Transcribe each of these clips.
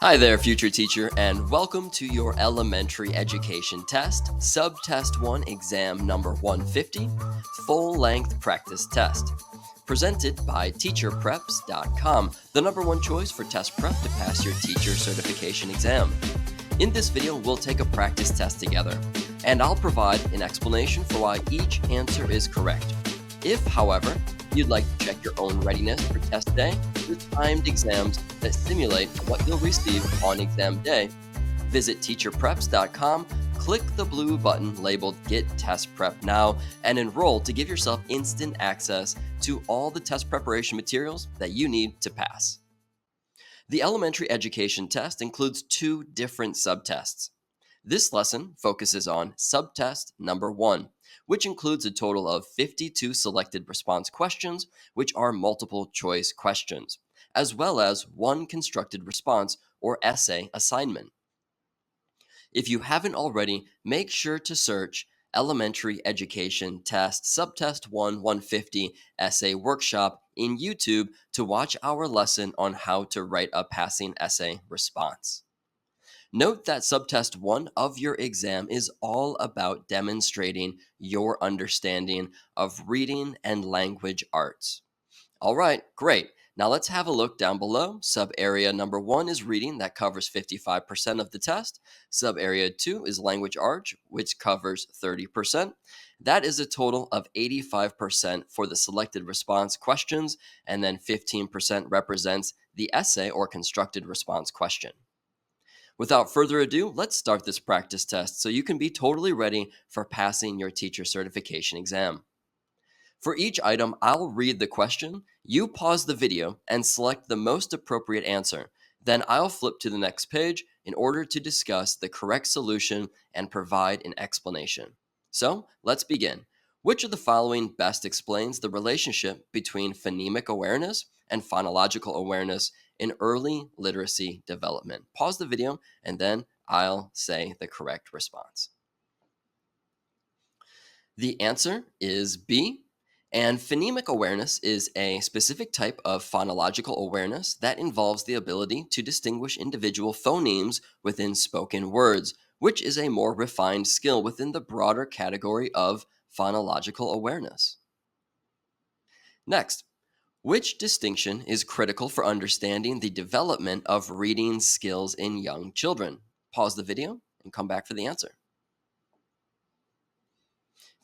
Hi there, future teacher, and welcome to your elementary education test, Subtest 1 exam number 150, full-length practice test. Presented by teacherpreps.com, the number one choice for test prep to pass your teacher certification exam. In this video, we'll take a practice test together, and I'll provide an explanation for why each answer is correct. If, however, you'd like to check your own readiness for test day with timed exams that simulate what you'll receive on exam day, visit teacherpreps.com, click the blue button labeled Get Test Prep Now, and enroll to give yourself instant access to all the test preparation materials that you need to pass. The elementary education test includes two different subtests. This lesson focuses on subtest number 1, which includes a total of 52 selected response questions, which are multiple choice questions, as well as one constructed response or essay assignment. If you haven't already, make sure to search Elementary Education Test Subtest 1 150 Essay Workshop in YouTube to watch our lesson on how to write a passing essay response. Note that Subtest 1 of your exam is all about demonstrating your understanding of reading and language arts. All right, great. Now let's have a look down below. Sub-area number 1 is reading, that covers 55% of the test. Sub-area 2 is language arts, which covers 30%. That is a total of 85% for the selected response questions, and then 15% represents the essay or constructed response question. Without further ado, let's start this practice test so you can be totally ready for passing your teacher certification exam. For each item, I'll read the question, you pause the video and select the most appropriate answer. Then I'll flip to the next page in order to discuss the correct solution and provide an explanation. So let's begin. Which of the following best explains the relationship between phonemic awareness and phonological awareness in early literacy development? Pause the video and then I'll say the correct response. The answer is B. And phonemic awareness is a specific type of phonological awareness that involves the ability to distinguish individual phonemes within spoken words, which is a more refined skill within the broader category of phonological awareness. Next, which distinction is critical for understanding the development of reading skills in young children? Pause the video and come back for the answer.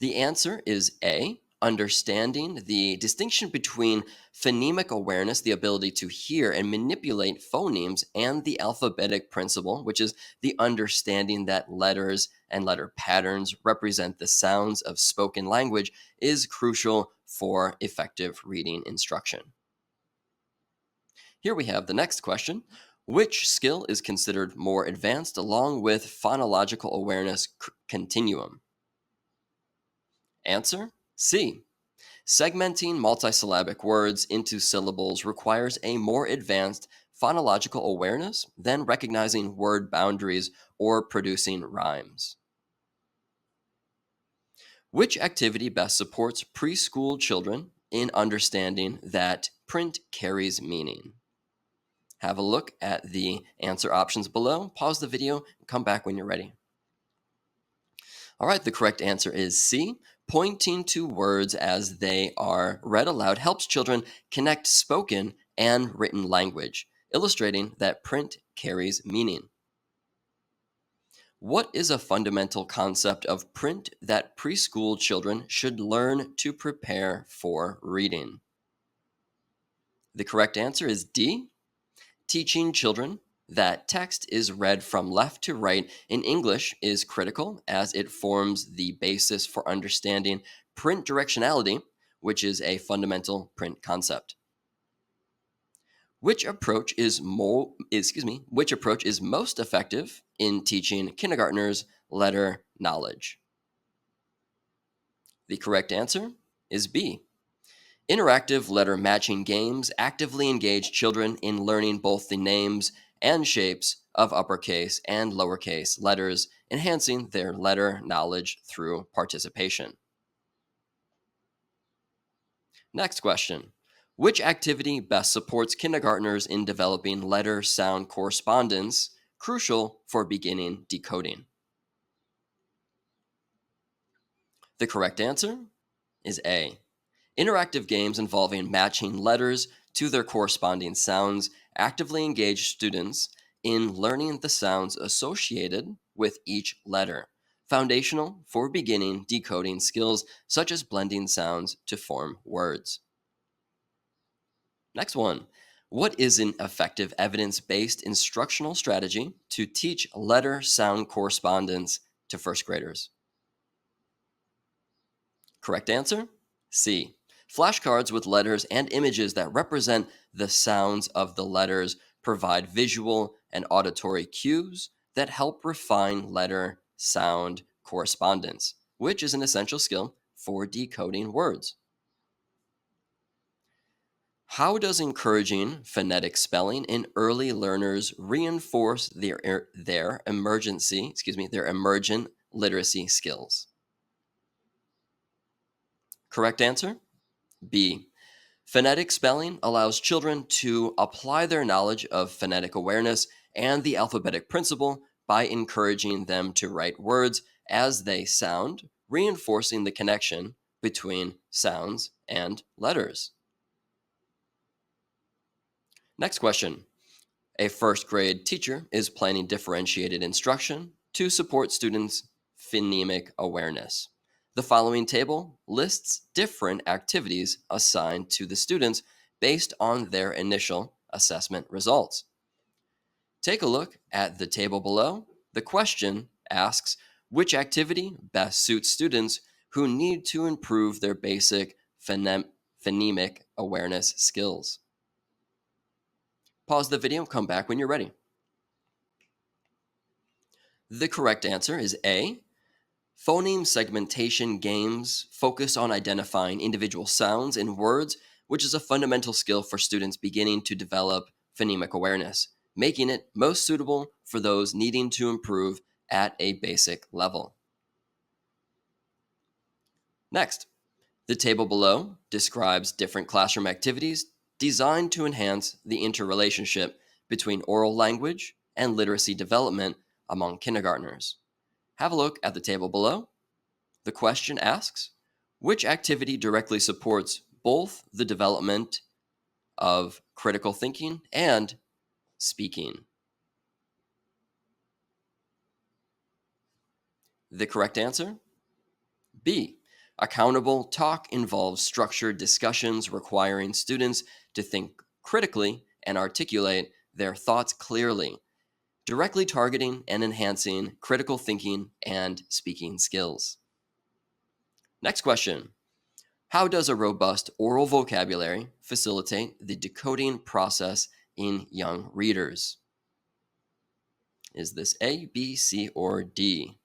The answer is A. Understanding the distinction between phonemic awareness, the ability to hear and manipulate phonemes, and the alphabetic principle, which is the understanding that letters and letter patterns represent the sounds of spoken language, is crucial for effective reading instruction. Here we have the next question. Which skill is considered more advanced along with phonological awareness continuum? Answer C. Segmenting multisyllabic words into syllables requires a more advanced phonological awareness than recognizing word boundaries or producing rhymes. Which activity best supports preschool children in understanding that print carries meaning? Have a look at the answer options below, pause the video, and come back when you're ready. All right, the correct answer is C. Pointing to words as they are read aloud helps children connect spoken and written language, illustrating that print carries meaning. What is a fundamental concept of print that preschool children should learn to prepare for reading? The correct answer is D. Teaching children that text is read from left to right in English is critical as it forms the basis for understanding print directionality, which is a fundamental print concept. Which approach is most effective in teaching kindergartners letter knowledge? The correct answer is B. Interactive letter matching games actively engage children in learning both the names and shapes of uppercase and lowercase letters, enhancing their letter knowledge through participation. Next question. Which activity best supports kindergartners in developing letter sound correspondence, crucial for beginning decoding? The correct answer is A. Interactive games involving matching letters to their corresponding sounds actively engage students in learning the sounds associated with each letter, foundational for beginning decoding skills such as blending sounds to form words. Next one. What is an effective evidence based instructional strategy to teach letter sound correspondence to first graders? Correct answer? C. Flashcards with letters and images that represent the sounds of the letters provide visual and auditory cues that help refine letter sound correspondence, which is an essential skill for decoding words. How does encouraging phonetic spelling in early learners reinforce their emergent literacy skills? Correct answer? B. Phonetic spelling allows children to apply their knowledge of phonetic awareness and the alphabetic principle by encouraging them to write words as they sound, reinforcing the connection between sounds and letters. Next question. A first grade teacher is planning differentiated instruction to support students' phonemic awareness. The following table lists different activities assigned to the students based on their initial assessment results. Take a look at the table below. The question asks which activity best suits students who need to improve their basic phonemic awareness skills. Pause the video and come back when you're ready. The correct answer is A. Phoneme segmentation games focus on identifying individual sounds in words, which is a fundamental skill for students beginning to develop phonemic awareness, making it most suitable for those needing to improve at a basic level. Next, the table below describes different classroom activities designed to enhance the interrelationship between oral language and literacy development among kindergartners. Have a look at the table below. The question asks, which activity directly supports both the development of critical thinking and speaking? The correct answer? B. Accountable talk involves structured discussions requiring students to think critically and articulate their thoughts clearly, directly targeting and enhancing critical thinking and speaking skills. Next question. How does a robust oral vocabulary facilitate the decoding process in young readers? Is this A, B, C, or D?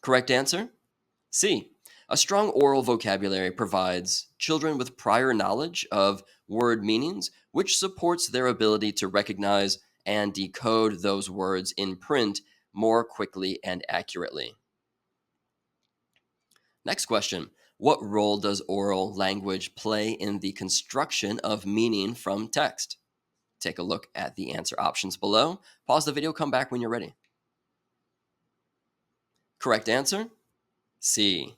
Correct answer? C. A strong oral vocabulary provides children with prior knowledge of word meanings, which supports their ability to recognize and decode those words in print more quickly and accurately. Next question. What role does oral language play in the construction of meaning from text? Take a look at the answer options below. Pause the video, come back when you're ready. Correct answer? C.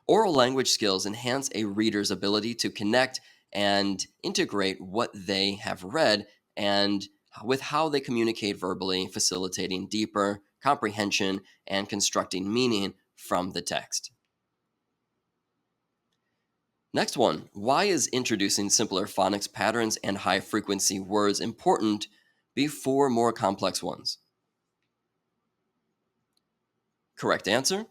Oral language skills enhance a reader's ability to connect and integrate what they have read and with how they communicate verbally, facilitating deeper comprehension and constructing meaning from the text. Next one, why is introducing simpler phonics patterns and high frequency words important before more complex ones? Correct answer?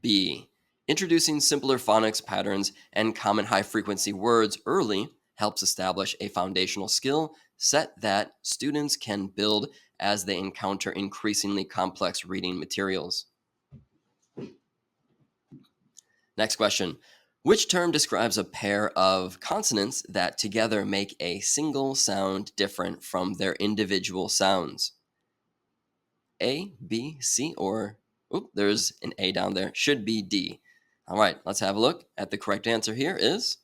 B. Introducing simpler phonics patterns and common high frequency words early helps establish a foundational skill set that students can build as they encounter increasingly complex reading materials. Next question. Which term describes a pair of consonants that together make a single sound different from their individual sounds? A, B, C, or there's an A down there. Should be D. All right, let's have a look at the correct answer here is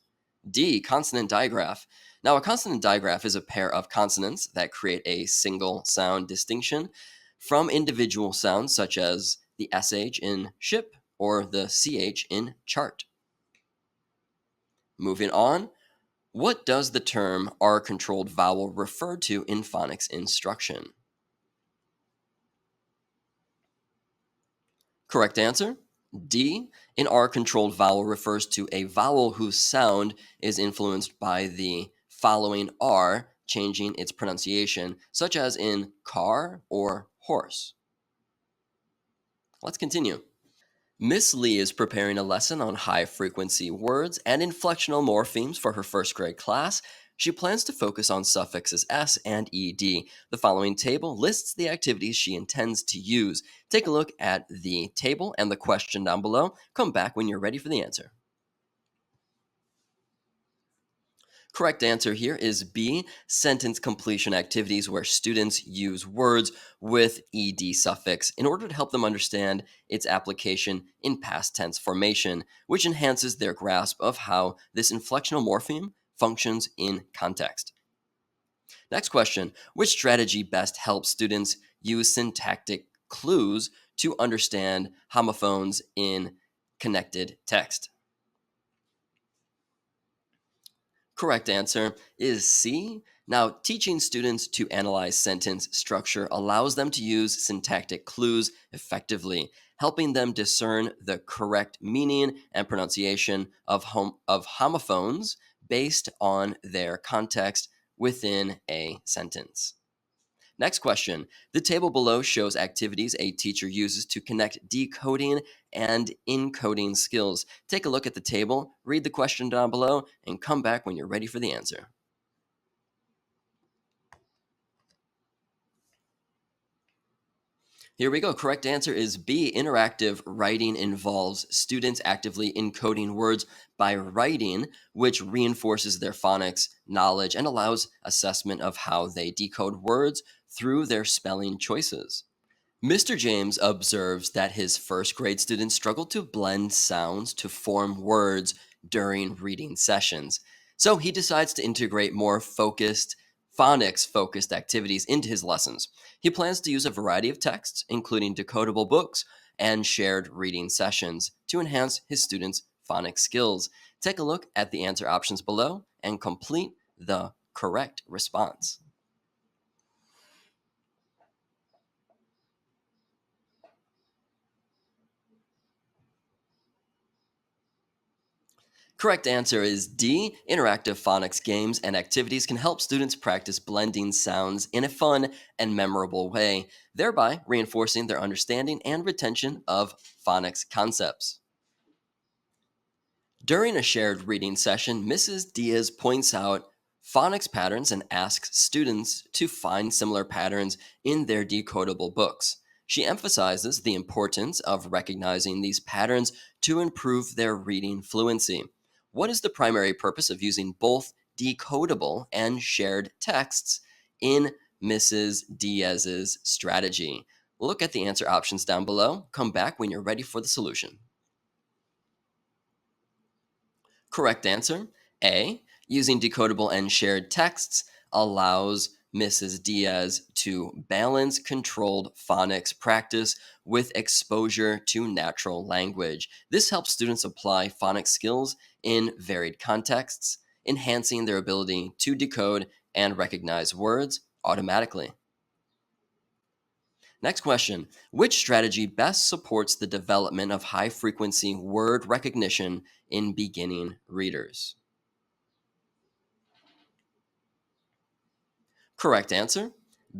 D. Consonant digraph. Now, a consonant digraph is a pair of consonants that create a single sound distinction from individual sounds such as the SH in ship or the CH in chart. Moving on, what does the term R controlled vowel refer to in phonics instruction? Correct answer. D. An R controlled vowel refers to a vowel whose sound is influenced by the following R changing its pronunciation, such as in car or horse. Let's continue. Miss Lee is preparing a lesson on high frequency words and inflectional morphemes for her first grade class. She plans to focus on suffixes s and ed. The following table lists the activities she intends to use. Take a look at the table and the question down below. Come back when you're ready for the answer. Correct answer here is B, sentence completion activities where students use words with ed suffix in order to help them understand its application in past tense formation, which enhances their grasp of how this inflectional morpheme functions in context. Next question, which strategy best helps students use syntactic clues to understand homophones in connected text? Correct answer is C. Now, teaching students to analyze sentence structure allows them to use syntactic clues effectively, helping them discern the correct meaning and pronunciation of homophones based on their context within a sentence. Next question. The table below shows activities a teacher uses to connect decoding and encoding skills. Take a look at the table, read the question down below, and come back when you're ready for the answer. Here we go. Correct answer is B. Interactive writing involves students actively encoding words by writing, which reinforces their phonics knowledge and allows assessment of how they decode words through their spelling choices. Mr. James observes that his first grade students struggle to blend sounds to form words during reading sessions. So he decides to integrate more phonics focused activities into his lessons. He plans to use a variety of texts, including decodable books and shared reading sessions, to enhance his students' phonics skills. Take a look at the answer options below and complete the correct response. Correct answer is D. Interactive phonics games and activities can help students practice blending sounds in a fun and memorable way, thereby reinforcing their understanding and retention of phonics concepts. During a shared reading session, Mrs. Diaz points out phonics patterns and asks students to find similar patterns in their decodable books. She emphasizes the importance of recognizing these patterns to improve their reading fluency. What is the primary purpose of using both decodable and shared texts in Mrs. Diaz's strategy? Look at the answer options down below. Come back when you're ready for the solution. Correct answer A. Using decodable and shared texts allows Mrs. Diaz to balance controlled phonics practice with exposure to natural language. This helps students apply phonics skills in varied contexts, enhancing their ability to decode and recognize words automatically. Next question. Which strategy best supports the development of high frequency word recognition in beginning readers? Correct answer.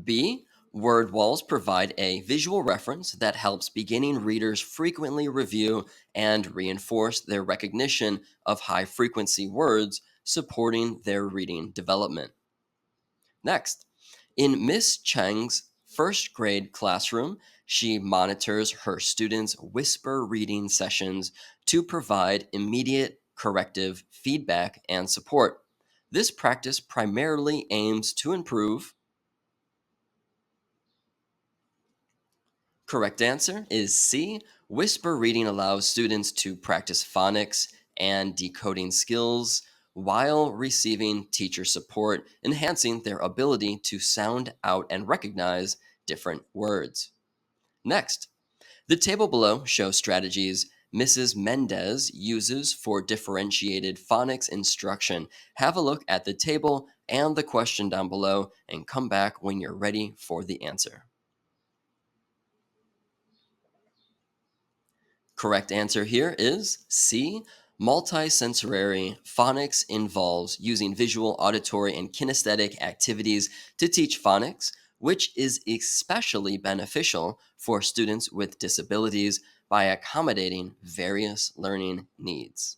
B. Word walls provide a visual reference that helps beginning readers frequently review and reinforce their recognition of high frequency words, supporting their reading development. Next, in Miss Cheng's first grade classroom, she monitors her students' whisper reading sessions to provide immediate corrective feedback and support. This practice primarily aims to improve. Correct answer is C. Whisper reading allows students to practice phonics and decoding skills while receiving teacher support, enhancing their ability to sound out and recognize different words. Next, the table below shows strategies Mrs. Mendez uses for differentiated phonics instruction. Have a look at the table and the question down below and come back when you're ready for the answer. Correct answer here is C. Multisensory phonics involves using visual, auditory, and kinesthetic activities to teach phonics, which is especially beneficial for students with disabilities by accommodating various learning needs.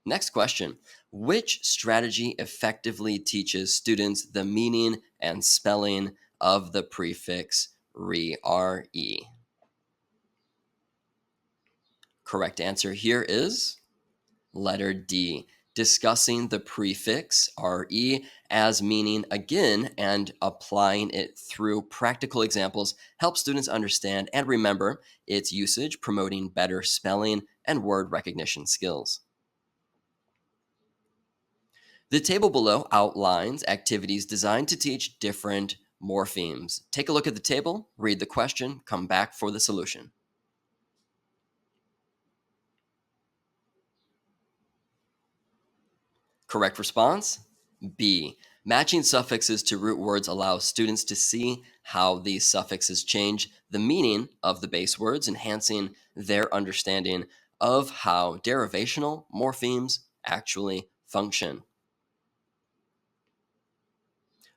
Next question. Which strategy effectively teaches students the meaning and spelling of the prefix re? Correct answer here is letter D. Discussing the prefix re as meaning again and applying it through practical examples helps students understand and remember its usage, promoting better spelling and word recognition skills. The table below outlines activities designed to teach different morphemes. Take a look at the table, read the question, come back for the solution. Correct response? B. Matching suffixes to root words allows students to see how these suffixes change the meaning of the base words, enhancing their understanding of how derivational morphemes actually function.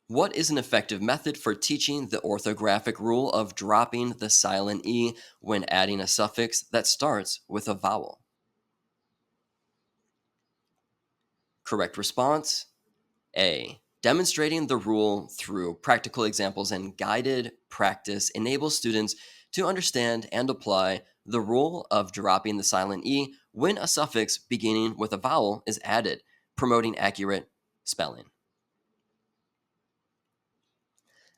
What is an effective method for teaching the orthographic rule of dropping the silent E when adding a suffix that starts with a vowel? Correct response? A. Demonstrating the rule through practical examples and guided practice enables students to understand and apply the rule of dropping the silent E when a suffix beginning with a vowel is added, promoting accurate spelling.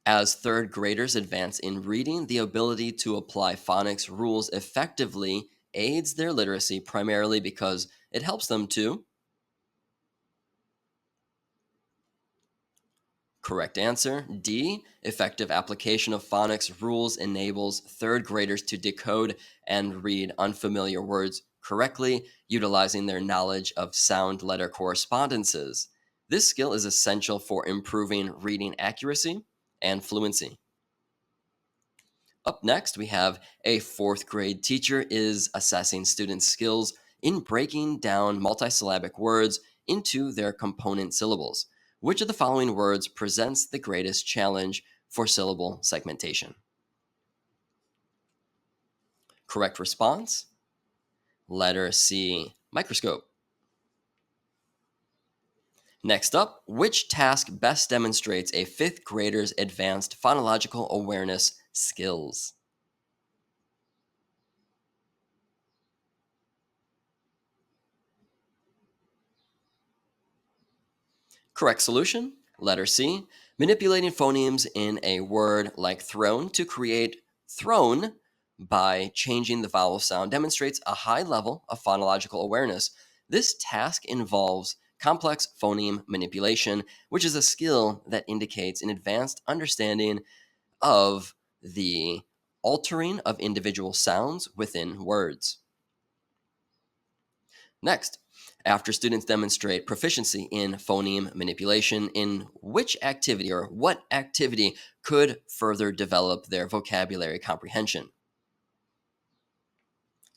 As third graders advance in reading, the ability to apply phonics rules effectively aids their literacy primarily because it helps them to. Correct answer. D. Effective application of phonics rules enables third graders to decode and read unfamiliar words correctly, utilizing their knowledge of sound letter correspondences. This skill is essential for improving reading accuracy and fluency. Up next, we have a fourth grade teacher is assessing students' skills in breaking down multisyllabic words into their component syllables. Which of the following words presents the greatest challenge for syllable segmentation? Correct response? Letter C, microscope. Next up, which task best demonstrates a fifth grader's advanced phonological awareness skills? Correct solution, letter C. Manipulating phonemes in a word like thrown to create thrown by changing the vowel sound demonstrates a high level of phonological awareness. This task involves complex phoneme manipulation, which is a skill that indicates an advanced understanding of the altering of individual sounds within words. Next, after students demonstrate proficiency in phoneme manipulation, in which activity or what activity could further develop their vocabulary comprehension?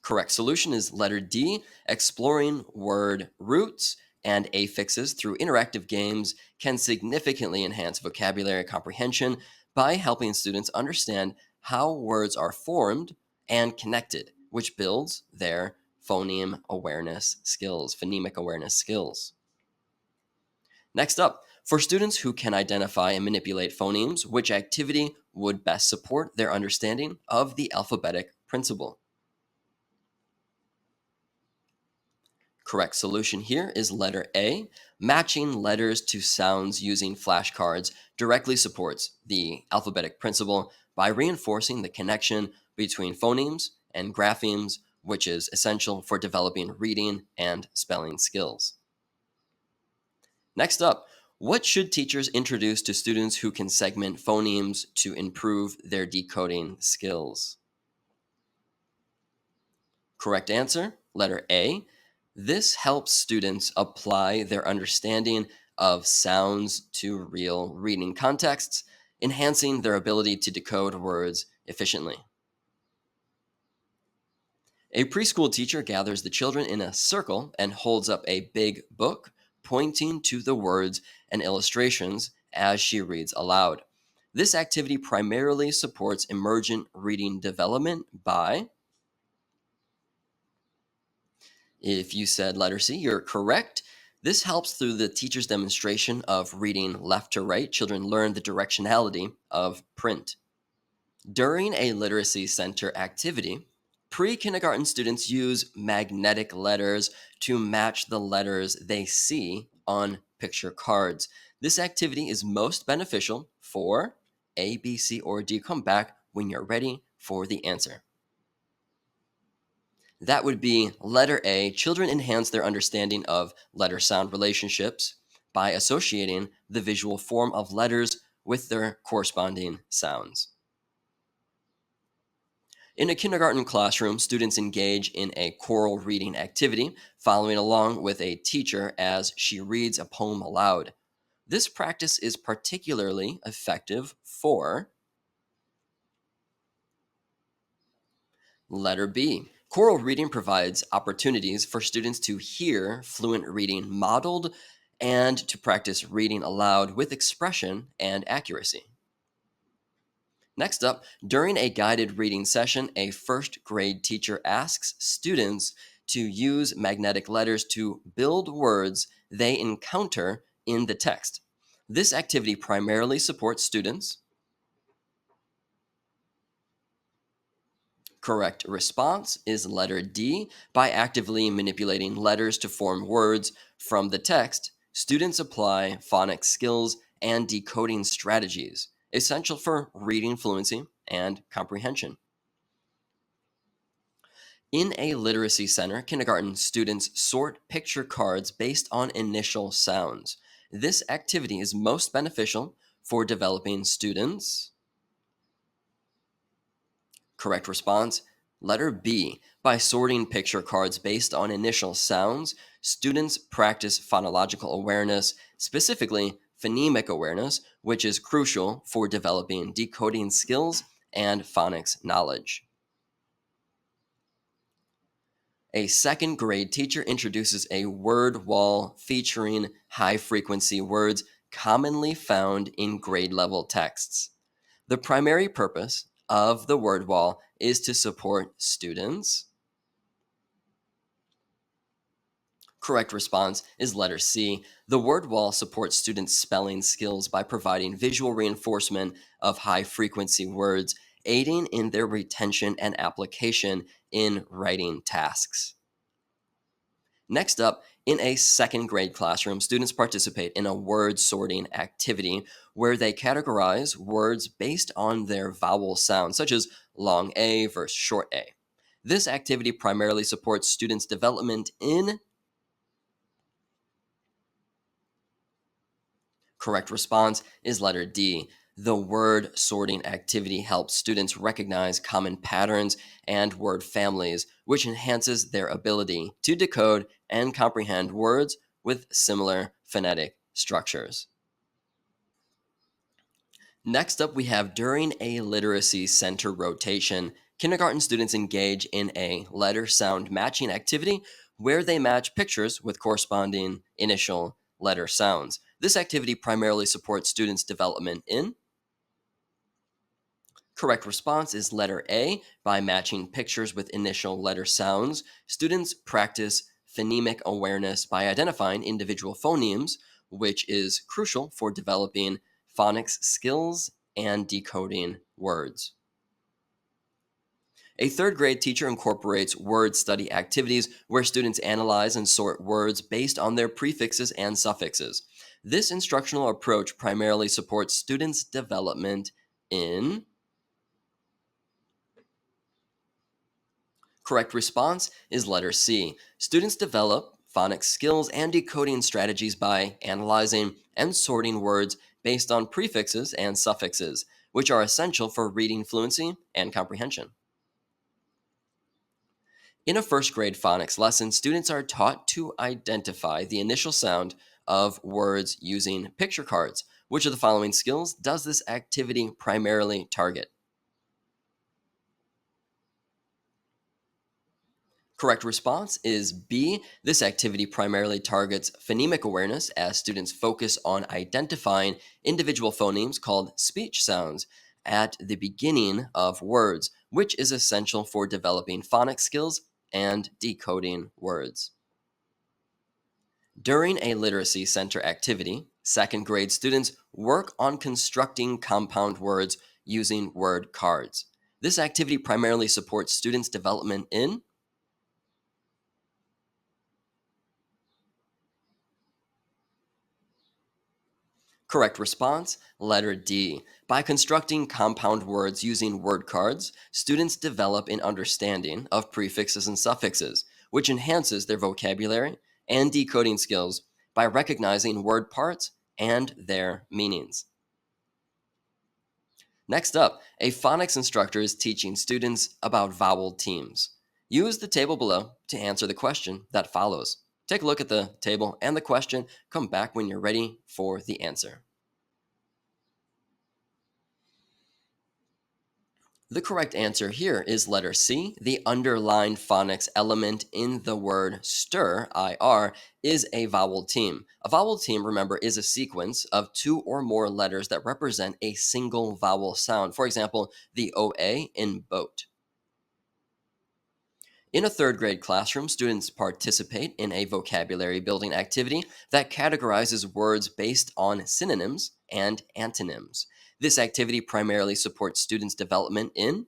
Correct solution is letter D. Exploring word roots and affixes through interactive games can significantly enhance vocabulary comprehension by helping students understand how words are formed and connected, which builds their phonemic awareness skills. Next up, for students who can identify and manipulate phonemes, which activity would best support their understanding of the alphabetic principle? Correct solution here is letter A. Matching letters to sounds using flashcards directly supports the alphabetic principle by reinforcing the connection between phonemes and graphemes, which is essential for developing reading and spelling skills. Next up, what should teachers introduce to students who can segment phonemes to improve their decoding skills? Correct answer, letter A. This helps students apply their understanding of sounds to real reading contexts, enhancing their ability to decode words efficiently. A preschool teacher gathers the children in a circle and holds up a big book, pointing to the words and illustrations as she reads aloud. This activity primarily supports emergent reading development by, if you said letter C, you're correct. This helps through the teacher's demonstration of reading left to right. Children learn the directionality of print. During a literacy center activity, pre kindergarten students use magnetic letters to match the letters they see on picture cards. This activity is most beneficial for A, B, C, or D. Come back when you're ready for the answer. That would be letter A. Children enhance their understanding of letter sound relationships by associating the visual form of letters with their corresponding sounds. In a kindergarten classroom, students engage in a choral reading activity, following along with a teacher as she reads a poem aloud. This practice is particularly effective for letter B. Choral reading provides opportunities for students to hear fluent reading modeled and to practice reading aloud with expression and accuracy. Next up, during a guided reading session, a first grade teacher asks students to use magnetic letters to build words they encounter in the text. This activity primarily supports students. Correct response is letter D. By actively manipulating letters to form words from the text, students apply phonics skills and decoding strategies, essential for reading fluency and comprehension. In a literacy center, kindergarten students sort picture cards based on initial sounds. This activity is most beneficial for developing students. Correct response, letter B. By sorting picture cards based on initial sounds, students practice phonological awareness, specifically phonemic awareness, which is crucial for developing decoding skills and phonics knowledge. A second grade teacher introduces a word wall featuring high frequency words commonly found in grade level texts. The primary purpose of the word wall is to support students. Correct response is letter C. The word wall supports students' spelling skills by providing visual reinforcement of high frequency words, aiding in their retention and application in writing tasks. Next up, in a second grade classroom, students participate in a word sorting activity where they categorize words based on their vowel sounds, such as long A versus short A. This activity primarily supports students' development in. Correct response is letter D. The word sorting activity helps students recognize common patterns and word families, which enhances their ability to decode and comprehend words with similar phonetic structures. Next up, we have during a literacy center rotation, kindergarten students engage in a letter sound matching activity where they match pictures with corresponding initial letter sounds. This activity primarily supports students' development in. Correct response is letter A. By matching pictures with initial letter sounds, students practice phonemic awareness by identifying individual phonemes, which is crucial for developing phonics skills and decoding words. A third grade teacher incorporates word study activities where students analyze and sort words based on their prefixes and suffixes. This instructional approach primarily supports students' development in. Correct response is letter C. Students develop phonics skills and decoding strategies by analyzing and sorting words based on prefixes and suffixes, which are essential for reading fluency and comprehension. In a first grade phonics lesson, students are taught to identify the initial sound of words using picture cards. Which of the following skills does this activity primarily target? Correct response is B. This activity primarily targets phonemic awareness as students focus on identifying individual phonemes called speech sounds at the beginning of words, which is essential for developing phonics skills and decoding words. During a literacy center activity, second grade students work on constructing compound words using word cards. This activity primarily supports students' development in. Correct response, letter D. By constructing compound words using word cards, students develop an understanding of prefixes and suffixes, which enhances their vocabulary and decoding skills by recognizing word parts and their meanings. Next up, a phonics instructor is teaching students about vowel teams. Use the table below to answer the question that follows. Take a look at the table and the question. Come back when you're ready for the answer. The correct answer here is letter C. The underlined phonics element in the word stir, IR, is a vowel team. A vowel team, remember, is a sequence of two or more letters that represent a single vowel sound. For example, the OA in boat. In a third grade classroom, students participate in a vocabulary building activity that categorizes words based on synonyms and antonyms. This activity primarily supports students' development in.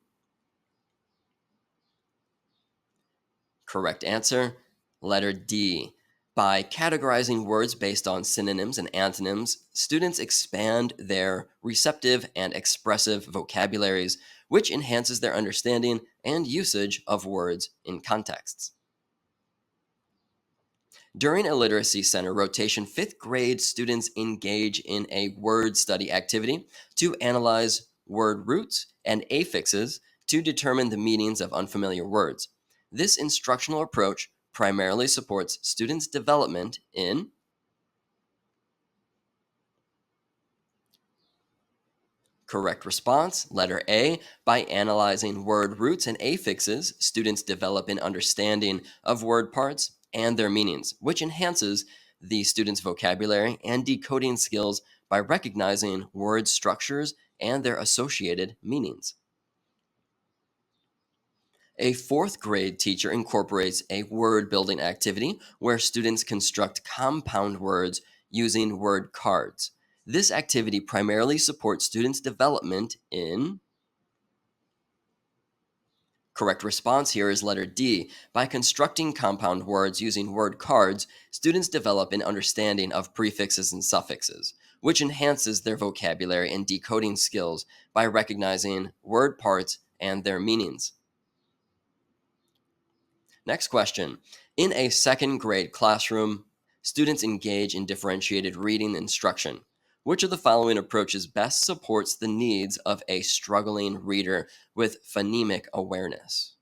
Correct answer, letter D. By categorizing words based on synonyms and antonyms, students expand their receptive and expressive vocabularies, which enhances their understanding and usage of words in contexts. During a literacy center rotation, fifth grade students engage in a word study activity to analyze word roots and affixes to determine the meanings of unfamiliar words. This instructional approach primarily supports students' development in. Correct response, letter A. By analyzing word roots and affixes, students develop an understanding of word parts and their meanings, which enhances the student's vocabulary and decoding skills by recognizing word structures and their associated meanings. A fourth grade teacher incorporates a word building activity where students construct compound words using word cards. This activity primarily supports students' development in. Correct response here is letter D. By constructing compound words using word cards, students develop an understanding of prefixes and suffixes, which enhances their vocabulary and decoding skills by recognizing word parts and their meanings. Next question. In a second grade classroom, students engage in differentiated reading instruction. Which of the following approaches best supports the needs of a struggling reader with phonemic awareness?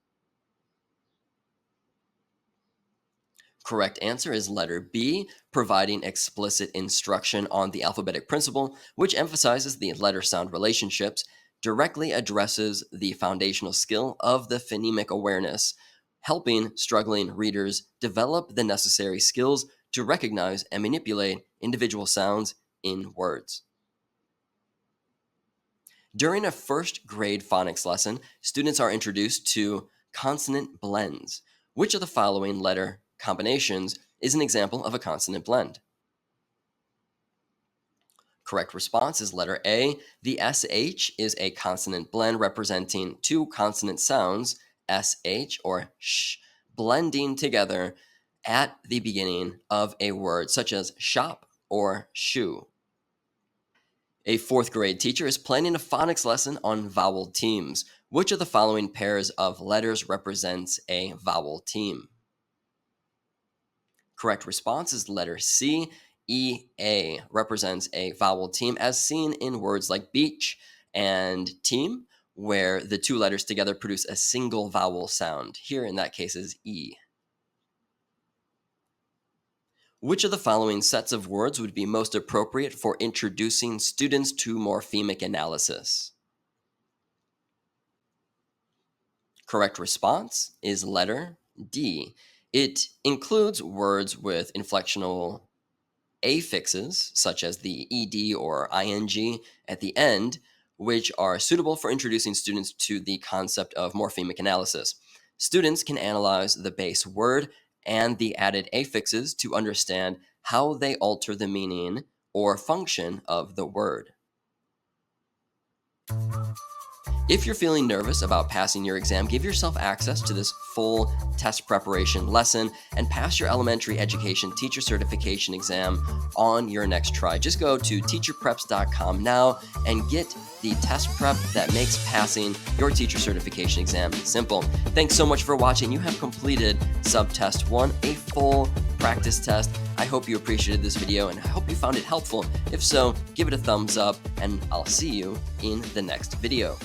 Correct answer is letter B, providing explicit instruction on the alphabetic principle, which emphasizes the letter sound relationships, directly addresses the foundational skill of the phonemic awareness, helping struggling readers develop the necessary skills to recognize and manipulate individual sounds in words. During a first grade phonics lesson, students are introduced to consonant blends. Which of the following letter combinations is an example of a consonant blend? Correct response is letter A. The SH is a consonant blend representing two consonant sounds, SH or sh, blending together at the beginning of a word, such as shop or shoe. A fourth grade teacher is planning a phonics lesson on vowel teams. Which of the following pairs of letters represents a vowel team? Correct response is letter C. EA represents a vowel team as seen in words like beach and team, where the two letters together produce a single vowel sound. Here, in that case, is E. Which of the following sets of words would be most appropriate for introducing students to morphemic analysis? Correct response is letter D. It includes words with inflectional affixes, such as the ed or ing at the end, which are suitable for introducing students to the concept of morphemic analysis. Students can analyze the base word and the added affixes to understand how they alter the meaning or function of the word. If you're feeling nervous about passing your exam, give yourself access to this full test preparation lesson and pass your elementary education teacher certification exam on your next try. Just go to teacherpreps.com now and get the test prep that makes passing your teacher certification exam simple. Thanks so much for watching. You have completed Subtest 1, a full practice test. I hope you appreciated this video and I hope you found it helpful. If so, give it a thumbs up and I'll see you in the next video.